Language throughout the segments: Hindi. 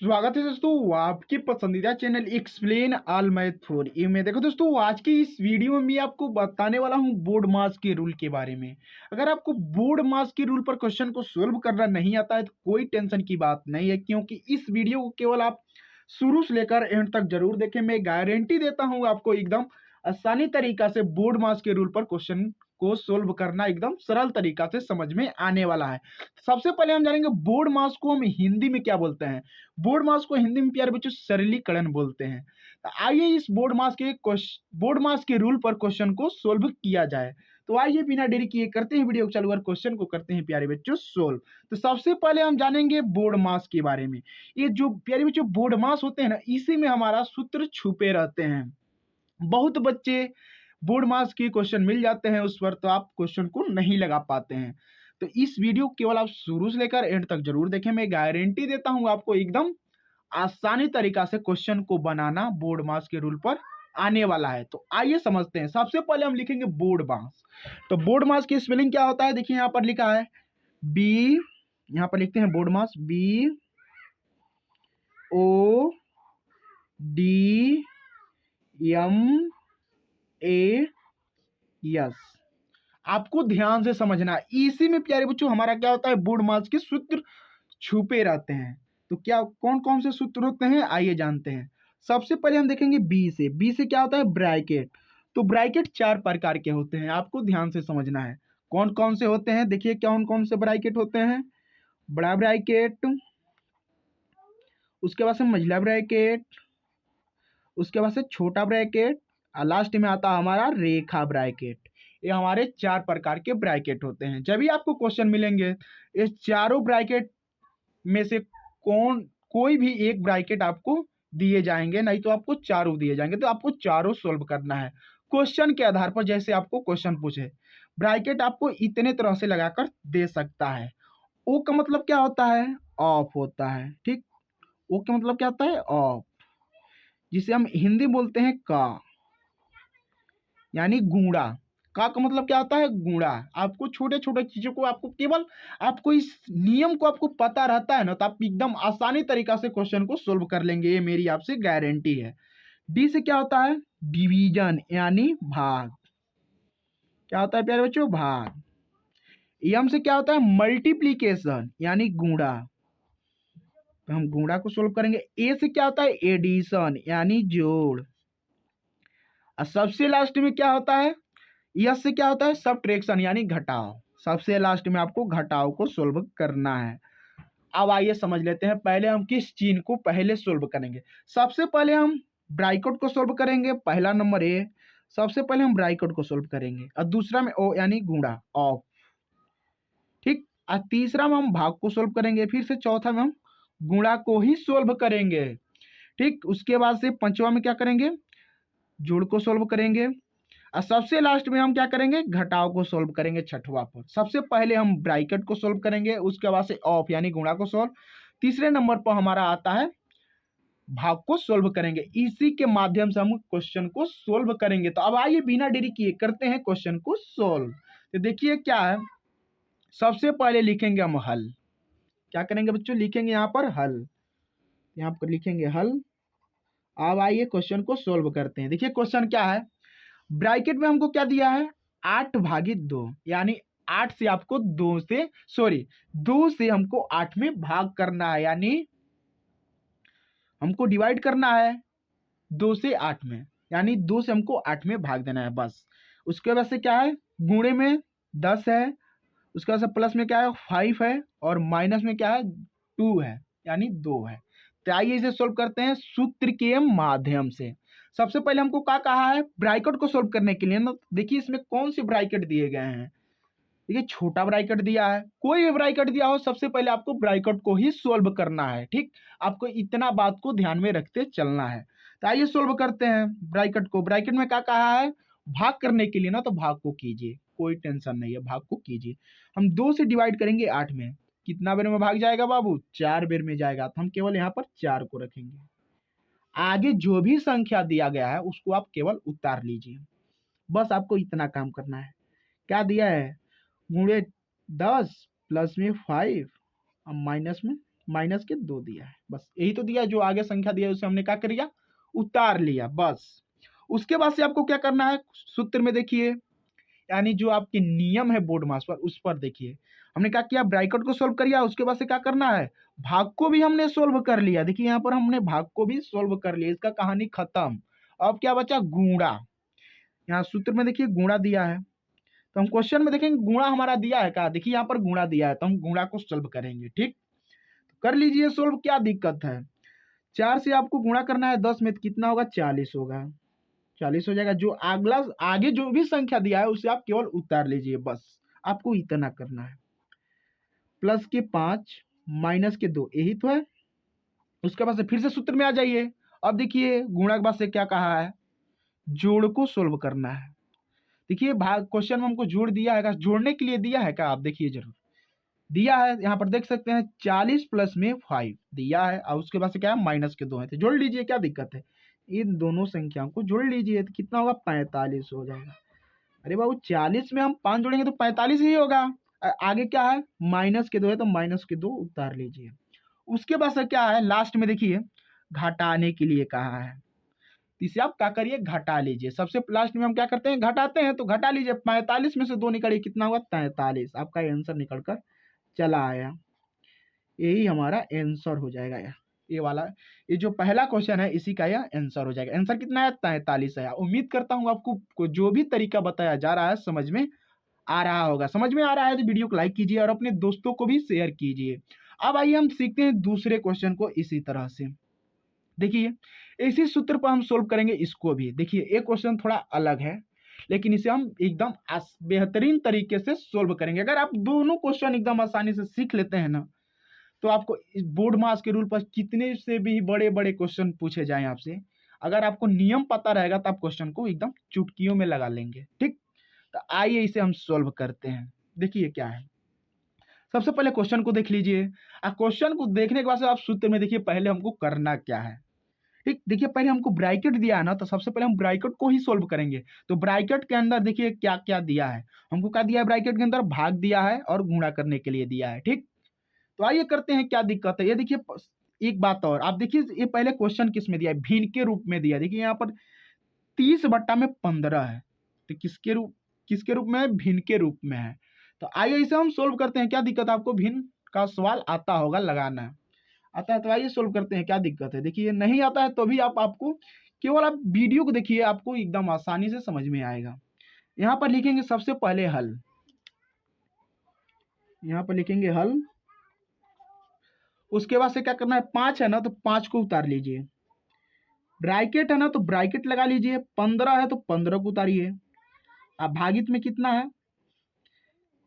स्वागत है दोस्तों आपके पसंदीदा channel explain all math for you में। देखो दोस्तों, आज की इस वीडियो में मैं आपको बताने वाला हूं बोर्ड मास के रूल के बारे में। अगर आपको बोर्ड मास के रूल पर क्वेश्चन को सोल्व करना नहीं आता है तो कोई टेंशन की बात नहीं है, क्योंकि इस वीडियो को केवल आप शुरू से लेकर एंड तक जरूर देखें। मैं गारंटी देता हूँ आपको एकदम आसानी तरीका से बोर्ड मास के रूल पर क्वेश्चन को सोल्व करना एकदम सरल तरीका से समझ में आने वाला है। सबसे पहले हम जानेंगे बोर्ड मास को हम हिंदी में क्या बोलते हैं। बोर्ड मास को हिंदी में प्यारे बच्चों सरलीकरण बोलते हैं। तो आइए इस बोर्ड मास के रूल पर क्वेश्चन को सोल्व किया जाए। तो आइए बिना देरी किए करते हैं वीडियो को चालू और क्वेश्चन को करते हैं प्यारे बच्चों सोल्व। तो सबसे पहले हम जानेंगे बोर्ड मास के बारे में। ये जो प्यारे बच्चों बोर्ड मास होते हैं ना, इसी में हमारा सूत्र छुपे रहते हैं। बहुत बच्चे बोर्ड मास के क्वेश्चन मिल जाते हैं उस पर, तो आप क्वेश्चन को नहीं लगा पाते हैं। तो इस वीडियो को केवल आप शुरू से लेकर एंड तक जरूर देखें। मैं गारंटी देता हूं आपको एकदम आसानी तरीका से क्वेश्चन को बनाना बोर्ड मास के रूल पर आने वाला है। तो आइए समझते हैं। सबसे पहले हम लिखेंगे बोर्ड मास। तो बोर्ड मास की स्पेलिंग क्या होता है, देखिए यहां पर लिखा है बी, यहां पर लिखते हैं बोर्ड मास BODMAS। आपको ध्यान से समझना, इसी में प्यारे बच्चों हमारा क्या होता है, बोर्ड मास के सूत्र छुपे रहते हैं। तो क्या कौन कौन से सूत्र होते हैं आइए जानते हैं। सबसे पहले हम देखेंगे बी से क्या होता है, ब्रैकेट। तो ब्रैकेट चार प्रकार के होते हैं, आपको ध्यान से समझना है कौन कौन से होते हैं। देखिए कौन कौन से ब्रैकेट होते हैं, बड़ा ब्रैकेट, उसके बाद से मझला ब्रैकेट, उसके बाद से छोटा ब्रैकेट, और लास्ट में आता है हमारा रेखा ब्रैकेट। ये हमारे चार प्रकार के ब्रैकेट होते हैं। जब भी आपको क्वेश्चन मिलेंगे इस चारों ब्रैकेट में से कोई भी एक ब्रैकेट आपको दिए जाएंगे, नहीं तो आपको चारों दिए जाएंगे। तो आपको चारों सोल्व करना है क्वेश्चन के आधार पर। जैसे आपको क्वेश्चन पूछे, ब्रैकेट आपको इतने तरह से लगाकर दे सकता है। ओ का मतलब क्या होता है, ऑफ होता है। ठीक, ओ का मतलब क्या होता है, ऑफ, जिसे हम हिंदी बोलते हैं का, यानी गूढ़ा। का मतलब क्या होता है, गूढ़ा। आपको छोटे छोटे चीजों को आपको केवल आपको इस नियम को आपको पता रहता है ना, तो आप एकदम आसानी तरीका से क्वेश्चन को सोल्व कर लेंगे, ये मेरी आपसे गारंटी है। डी से क्या होता है, डिवीजन यानी भाग। क्या होता है प्यारे बच्चों, भाग। एम से क्या होता है, मल्टीप्लीकेशन यानी गूढ़ा। तो हम गूढ़ा को सोल्व करेंगे। ए से क्या होता है, एडिशन यानी जोड़। और सबसे लास्ट में क्या होता है, यस से क्या होता है, सबट्रैक्शन यानी घटाव। सबसे लास्ट में आपको घटाव को सोल्व करना है। अब आइए समझ लेते हैं, पहले हम किस चीज को पहले सोल्व करेंगे। सबसे पहले हम ब्रैकेट को सोल्व करेंगे, पहला नंबर ए। सबसे पहले हम ब्रैकेट को सोल्व करेंगे, और दूसरा में ओ यानी गूढ़ा, ऑफ। ठीक, और तीसरा में हम भाग को सोल्व करेंगे, फिर से चौथा में हम गुणा को ही सोल्व करेंगे। ठीक, उसके बाद से पांचवा में क्या करेंगे, जोड़ को सोल्व करेंगे, और सबसे लास्ट में हम क्या करेंगे, घटाव को सोल्व करेंगे छठवां पर। सबसे पहले हम ब्रैकेट को सोल्व करेंगे, उसके बाद से ऑफ यानी गुणा को सोल्व, तीसरे नंबर पर हमारा आता है भाग को सोल्व करेंगे। इसी के माध्यम से हम क्वेश्चन को सोल्व करेंगे। तो अब आइए बिना देरी किए करते हैं क्वेश्चन को सोल्व। तो देखिए क्या है, सबसे पहले लिखेंगे हम हल। क्या करेंगे बच्चों, लिखेंगे यहाँ पर हल, यहाँ पर लिखेंगे हल। अब आइए क्वेश्चन को सोल्व करते हैं। देखिए क्वेश्चन क्या है, ब्रैकेट में हमको क्या दिया है, 8/2, यानी 8 से आपको 2 से हमको 8 में भाग करना है, यानी हमको डिवाइड करना है 2 से 8 में, यानी 2 से हमको 8 में भाग देना है बस। उसके बाद से क्या है, गुणे में 10 है, उसके बाद से प्लस में क्या है 5 है, और माइनस में क्या है 2 है, यानी 2 है। तो आइए इसे सोल्व करते हैं सूत्र के माध्यम से। सबसे पहले हमको क्या कहा है, ब्रैकेट को सोल्व करने के लिए ना, देखिए इसमें कौन से ब्रैकेट दिए गए हैं। देखिए छोटा ब्रैकेट दिया है, कोई भी ब्रैकेट दिया हो, सबसे पहले आपको ब्रैकेट को ही सोल्व करना है। ठीक, आपको इतना बात को ध्यान में रखते चलना है। तो आइए सोल्व करते हैं ब्रैकेट को। ब्रैकेट में क्या कहा है, भाग करने के लिए ना, तो भाग को कीजिए, कोई टेंशन नहीं है, भाग को कीजिए। हम 2 से डिवाइड करेंगे 8 में, कितना बेर में भाग जाएगा बाबू, 4 बेर में जाएगा। तो हम केवल यहाँ पर 4 को रखेंगे। आगे जो भी संख्या दिया गया है उसको आप केवल उतार लीजिए, बस आपको इतना काम करना है। क्या दिया है, गुणे 10 प्लस में 5 और माइनस में माइनस के 2 दिया है, बस यही तो दिया है। जो आगे संख्या दिया है उसे हमने क्या कर लिया, उतार लिया बस। उसके बाद से आपको क्या करना है, सूत्र में देखिए, यानी जो आपके नियम है बोर्ड मास पर, उस पर देखिए हमने क्या किया, ब्रैकेट को सोल्व कर लिया। उसके बाद से क्या करना है, भाग को भी हमने सोल्व कर लिया। देखिए यहाँ पर हमने भाग को भी सोल्व कर लिया, इसका कहानी खत्म। अब क्या बचा, गुणा। यहाँ सूत्र में देखिए गुणा दिया है, तो हम क्वेश्चन में देखेंगे गुणा हमारा दिया है क्या, देखिए यहाँ पर गुणा दिया है, तो हम गुणा को सोल्व करेंगे। ठीक, कर लीजिए सोल्व, क्या दिक्कत है। 4 से आपको गुणा करना है 10 में, तो कितना होगा, 40 होगा, 40 हो जाएगा। जो अगला आगे जो भी संख्या दिया है उसे आप केवल उतार लीजिए, बस आपको इतना करना है। प्लस के 5 माइनस के 2, यही तो है। उसके बाद से फिर से सूत्र में आ जाइए। अब देखिए गुणा के बाद से क्या कहा है, जोड़ को सोल्व करना है। देखिए भाग क्वेश्चन में हमको जोड़ दिया है, जोड़ने के लिए दिया है क्या, आप देखिए जरूर दिया है। यहाँ पर देख सकते हैं 40 प्लस में 5 दिया है, और उसके बाद से क्या है, माइनस के 2 है, तो जोड़ लीजिए, क्या दिक्कत है। इन दोनों संख्याओं को जोड़ लीजिए, तो कितना होगा, 45 हो जाएगा। अरे बाबू 40 में हम 5 जोड़ेंगे तो 45 ही होगा। आगे क्या है, माइनस के 2 है, तो माइनस के 2 उतार लीजिए। उसके बाद से क्या है, लास्ट में देखिए घटाने के लिए कहा है, इसे आप क्या करिए, घटा लीजिए। सबसे लास्ट में हम क्या करते हैं, घटाते हैं, तो घटा लीजिए। 45 में से 2 निकालिए, कितना होगा, 43। आपका आंसर निकल कर चला आया, यही हमारा आंसर हो जाएगा। ये वाला, ये जो पहला क्वेश्चन है इसी का यह आंसर हो जाएगा। आंसर कितना है, 43 है। उम्मीद करता हूँ आपको जो भी तरीका बताया जा रहा है समझ में आ रहा होगा। समझ में आ रहा है तो वीडियो को लाइक कीजिए और अपने दोस्तों को भी शेयर कीजिए। अब आइए हम सीखते हैं दूसरे क्वेश्चन को इसी तरह से। देखिए इसी सूत्र पर हम सोल्व करेंगे इसको भी। देखिए एक क्वेश्चन थोड़ा अलग है, लेकिन इसे हम एकदम बेहतरीन तरीके से सोल्व करेंगे। अगर आप दोनों क्वेश्चन एकदम आसानी से सीख लेते हैं ना, तो आपको इस बोर्ड मास के रूल पर कितने से भी बड़े बड़े क्वेश्चन पूछे जाएं आपसे, अगर आपको नियम पता रहेगा तो आप क्वेश्चन को एकदम चुटकियों में लगा लेंगे। ठीक, तो आइए इसे हम सोल्व करते हैं। देखिए क्या है, सबसे पहले क्वेश्चन को देख लीजिए। क्वेश्चन को देखने के बाद आप सूत्र में देखिए पहले हमको करना क्या है। ठीक, देखिए पहले हमको ब्रैकेट दिया है ना, तो सबसे पहले हम ब्रैकेट को ही सोल्व करेंगे। तो ब्रैकेट के अंदर देखिए क्या क्या दिया है, हमको क्या दिया है, ब्रैकेट के अंदर भाग दिया है और गुणा करने के लिए दिया है। ठीक, तो आइए करते हैं, क्या दिक्कत है। ये देखिए एक बात और, आप देखिए ये पहले क्वेश्चन किस में दिया है, भिन्न के रूप में दिया है। देखिए यहाँ पर 30/15 है, तो किसके रूप में है, भिन्न के रूप में है। तो आइए इसे हम सोल्व करते हैं। क्या दिक्कत है, आपको भिन्न का सवाल आता होगा लगाना, आता है तो आइए सोल्व करते हैं। क्या दिक्कत है, देखिए नहीं आता है तो भी आपको केवल आप वीडियो को देखिए, आपको एकदम आसानी से समझ में आएगा। यहाँ पर लिखेंगे सबसे पहले हल, यहाँ पर लिखेंगे हल। उसके बाद से क्या करना है, 5 है ना, तो 5 को उतार लीजिए। ब्रैकेट है ना, तो ब्रैकेट लगा लीजिए। 15 है तो 15 को उतारिए। अब भागित में कितना है,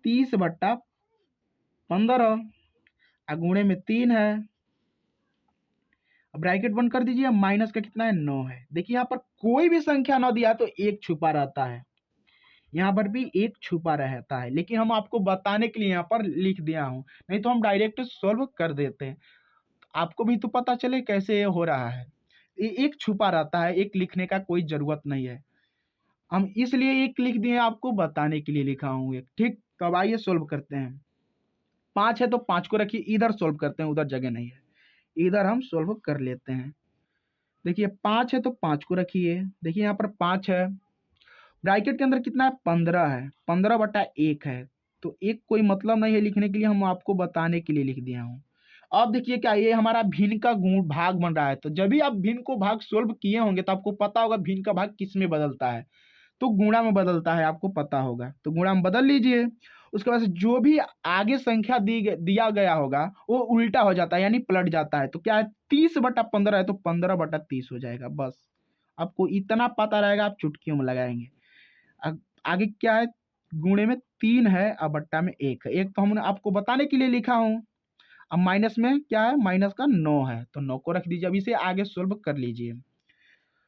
30/15, गुणे में 3 है। अब ब्रैकेट बंद कर दीजिए। माइनस का कितना है, 9 है। देखिए यहाँ पर कोई भी संख्या ना दिया तो एक छुपा रहता है, यहाँ पर भी एक छुपा रहता है, लेकिन हम आपको बताने के लिए यहाँ पर लिख दिया हूं, नहीं तो हम डायरेक्ट सॉल्व कर देते हैं। आपको भी तो पता चले कैसे ये हो रहा है। एक छुपा रहता है, एक लिखने का कोई जरूरत नहीं है, हम इसलिए एक लिख दिए, आपको बताने के लिए लिखा हूं एक। ठीक, तो अब आइए सोल्व करते हैं। 5 है तो 5 को रखिए, इधर सोल्व करते हैं, उधर जगह नहीं है, इधर हम सोल्व कर लेते हैं। देखिए 5 है तो 5 को रखिए। देखिए यहाँ पर 5 है, ब्रैकेट के अंदर कितना है, 15 है, 15/1 है, तो एक कोई मतलब नहीं है लिखने के लिए, हम आपको बताने के लिए लिख दिया हूँ। अब देखिए क्या, ये हमारा भिन्न का गुण भाग बन रहा है, तो जब भी आप भिन्न को भाग सोल्व किए होंगे तो आपको पता होगा भिन्न का भाग किस में बदलता है, तो गुणा में बदलता है, आपको पता होगा। तो गुणा में बदल लीजिए। उसके बाद से जो भी आगे संख्या दिया गया होगा वो उल्टा हो जाता है, यानी पलट जाता है। तो क्या है, 30/15 है तो 15/30 हो जाएगा। बस आपको इतना पता रहेगा, आप चुटकियों में लगाएंगे। आगे क्या है, गुणे में 3 है और बट्टा में 1 है। एक तो हमने आपको बताने के लिए लिखा हूं। अब माइनस में क्या है, माइनस का 9 है, तो 9 को रख दीजिए। अब इसे आगे सोल्व कर लीजिए।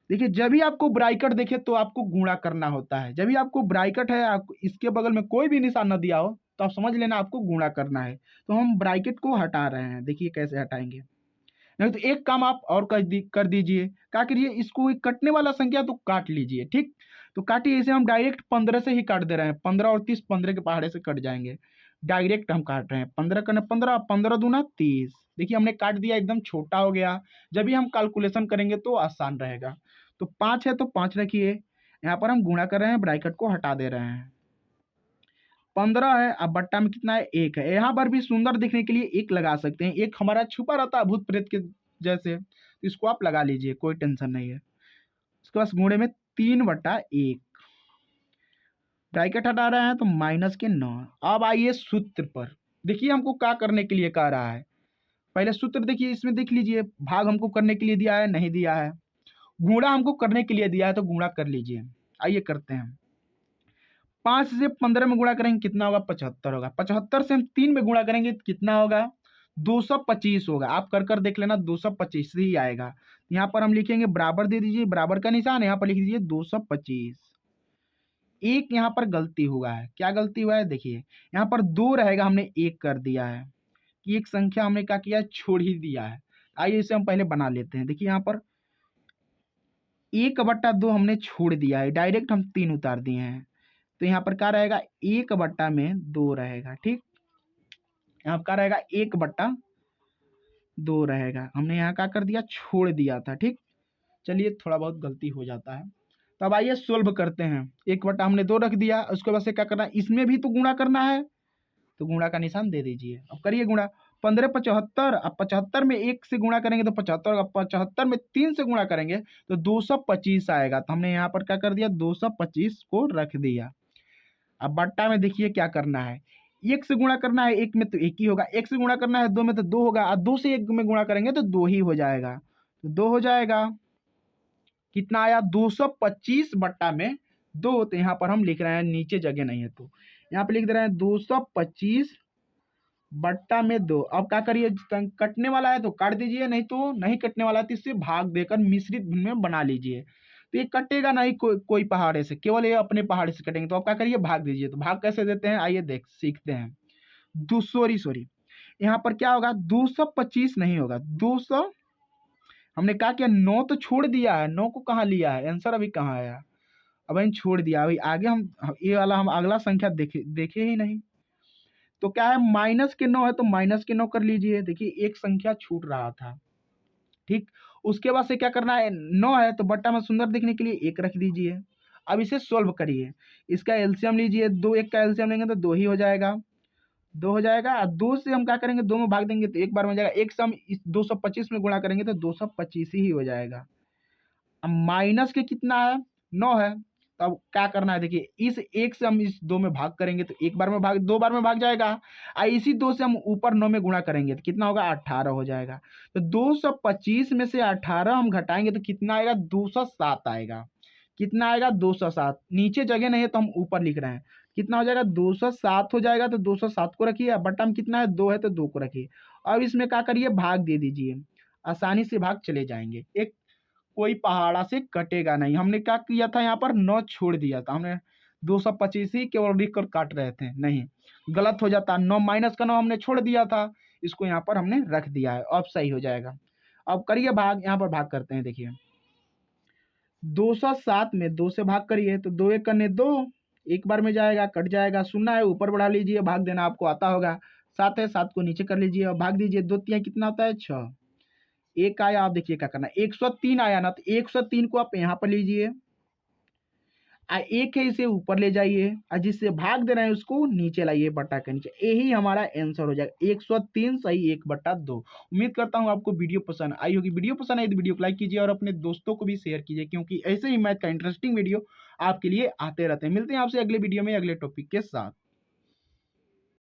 देखिए जब भी आपको ब्रैकेट देखे तो आपको गुणा करना होता है। जब भी आपको ब्रैकेट है, आपको इसके बगल में कोई भी निशान न दिया हो, तो आप समझ लेना आपको गुणा करना है। तो हम ब्रैकेट को हटा रहे हैं, देखिए कैसे हटाएंगे। नहीं तो एक काम आप और कर दीजिए, क्या करिए, इसको एक कटने वाला संख्या तो काट लीजिए। ठीक, तो काटिए, इसे हम डायरेक्ट 15 से ही काट दे रहे हैं। 15 और 30 15 के पहाड़े से कट जाएंगे। डायरेक्ट हम काट रहे हैं। 15 करने 15, 15 दूना 30। देखिए हमने काट दिया, एकदम छोटा हो गया। जब भी हम कैलकुलेशन करेंगे तो आसान रहेगा। तो 5 है तो 5 रखिए। यहाँ पर हम गुणा कर रहे हैं, ब्रैकेट को हटा दे रहे हैं। 15 है, अब बट्टा में कितना है? 1 है। यहाँ पर भी सुंदर दिखने के लिए 1 लगा सकते हैं। 1 हमारा छुपा रहता है भूत प्रेत के जैसे, तो इसको आप लगा लीजिए, कोई टेंशन नहीं है। उसके बाद गुणे में 3/1, ब्रैकेट हटा रहे हैं तो -9। अब आइए सूत्र पर। देखिए हमको क्या करने के लिए कह रहा है। पहले सूत्र देखिए, इसमें देख लीजिए, भाग हमको करने के लिए दिया है, नहीं दिया है। गुणा हमको करने के लिए दिया है, तो गुणा कर लीजिए। आइए करते हैं। 5 से 15 में गुणा करेंगे कितना होगा? 75 होगा। 75 से हम 3 में गुणा करेंगे तो कितना होगा? 225 होगा। आप कर कर देख लेना, 225 ही आएगा। यहाँ पर हम लिखेंगे बराबर, दे दीजिए बराबर का निशान, यहाँ पर लिख दीजिए 225। एक यहाँ पर गलती हुआ है। क्या गलती हुआ है? देखिए यहाँ पर 2 रहेगा, हमने 1 कर दिया है कि एक संख्या हमने क्या किया? छोड़ ही दिया है। आइए इसे हम पहले बना लेते हैं। देखिए यहाँ पर 1/2 हमने छोड़ दिया है, डायरेक्ट हम 3 उतार दिए हैं। तो यहाँ पर क्या रहेगा? 1/2 रहेगा। ठीक, यहाँ पर क्या रहेगा? 1/2 रहेगा। हमने यहाँ क्या कर दिया? छोड़ दिया था। ठीक, चलिए थोड़ा बहुत गलती हो जाता है। तो अब आइए सोल्व करते हैं। 1/2 हमने 2 रख दिया, उसके बाद से क्या करना है? इसमें भी तो गुणा करना है, तो गुणा का निशान दे दीजिए। अब करिए गुणा। 15 75, अब 75 में 1 से गुणा करेंगे तो 75, अब 75 में 3 से गुणा करेंगे तो 225 आएगा। तो हमने यहाँ पर क्या कर दिया? 225 को रख दिया। अब बट्टा में देखिए क्या करना है। 1 से गुणा करना है, 1 में तो 1 ही होगा। 1 से गुणा करना है 2 में तो 2 होगा, और 2 से 1 में गुणा करेंगे तो 2 ही हो जाएगा। तो 2 हो जाएगा। कितना आया? 225 बट्टा में 2। तो यहाँ पर हम लिख रहे हैं, नीचे जगह नहीं है तो यहाँ पे लिख दे रहे हैं 225 बट्टा में 2। अब क्या करिए? कटने वाला है तो काट दीजिए, नहीं तो नहीं कटने वाला है तो इससे भाग देकर मिश्रित भिन्न में बना लीजिए। तो ये कटेगा नहीं कोई पहाड़े से, केवल ये अपने पहाड़े से कटेंगे। तो आप क्या करिए? भाग दीजिए। तो भाग कैसे देते हैं? आइए देख सीखते हैं। सॉरी, यहाँ पर क्या होगा? 225 नहीं होगा, 200। हमने क्या किया? 9 तो छोड़ दिया है, 9 को कहाँ लिया है? आंसर अभी कहाँ आया? अब हमने छोड़ दिया। अभी आगे हम ये वाला हम अगला संख्या देखे ही नहीं। तो क्या है? -9 है तो -9 कर लीजिए। देखिए एक संख्या छूट रहा था। ठीक, उसके बाद से क्या करना है? 9 है तो बट्टा में सुंदर दिखने के लिए 1 रख दीजिए। अब इसे सोल्व करिए। इसका एलसीएम लीजिए, 2 1 का एलसीएम लेंगे तो 2 ही हो जाएगा। 2 हो जाएगा, और 2 से हम क्या करेंगे? 2 में भाग देंगे तो एक बार में हो जाएगा। 1 से हम इस 225 में गुणा करेंगे तो 225 ही हो जाएगा। अब माइनस के कितना है? 9 है। तो अब क्या करना है? देखिए इस 1 से हम इस 2 में भाग करेंगे तो एक बार में भाग, 2 बार में भाग जाएगा। और इसी 2 से हम ऊपर 9 में गुणा करेंगे तो कितना होगा? 18 हो जाएगा। तो 225 में से 18 हम घटाएंगे तो कितना आएगा? 207 आएगा। कितना आएगा? 207। नीचे जगह नहीं है तो हम ऊपर लिख रहे हैं। कितना हो जाएगा? 207 हो जाएगा। तो 207 को रखिए, बट्टा में कितना है? 2 है तो 2 को रखिए। अब इसमें क्या करिए? भाग दे दीजिए, आसानी से भाग चले जाएंगे। एक कोई पहाड़ा से कटेगा नहीं। हमने क्या किया था? यहाँ पर 9 छोड़ दिया था। हमने 225 ही केवल लिख कर काट रहे थे, नहीं गलत हो जाता। 9 माइनस का 9 हमने छोड़ दिया था, इसको यहाँ पर हमने रख दिया है। अब सही हो जाएगा। अब करिए भाग, यहाँ पर भाग करते हैं। देखिए 207 में 2 से भाग करिए तो 2 1 करने 2, एक बार में जाएगा, कट जाएगा। 0 है ऊपर बढ़ा लीजिए, भाग देना आपको आता होगा। 7 है, 7 को नीचे कर लीजिए और भाग दीजिए। 2 3 कितना होता है? 6। एक आया, आप देखिए क्या करना है। 103 आया ना, तो 103 को आप यहाँ पर लीजिए, एक है इसे ऊपर ले जाइए, और जिससे भाग दे रहे हैं उसको नीचे लाइए, बट्टा के नीचे। यही हमारा आंसर हो जाएगा। 103 सही 1/2। उम्मीद करता हूँ आपको वीडियो पसंद आई होगी। वीडियो पसंद आई तो वीडियो को लाइक कीजिए और अपने दोस्तों को भी शेयर कीजिए, क्योंकि ऐसे ही मैथ का इंटरेस्टिंग वीडियो आपके लिए आते रहते हैं। मिलते हैं आपसे अगले वीडियो में अगले टॉपिक के साथ।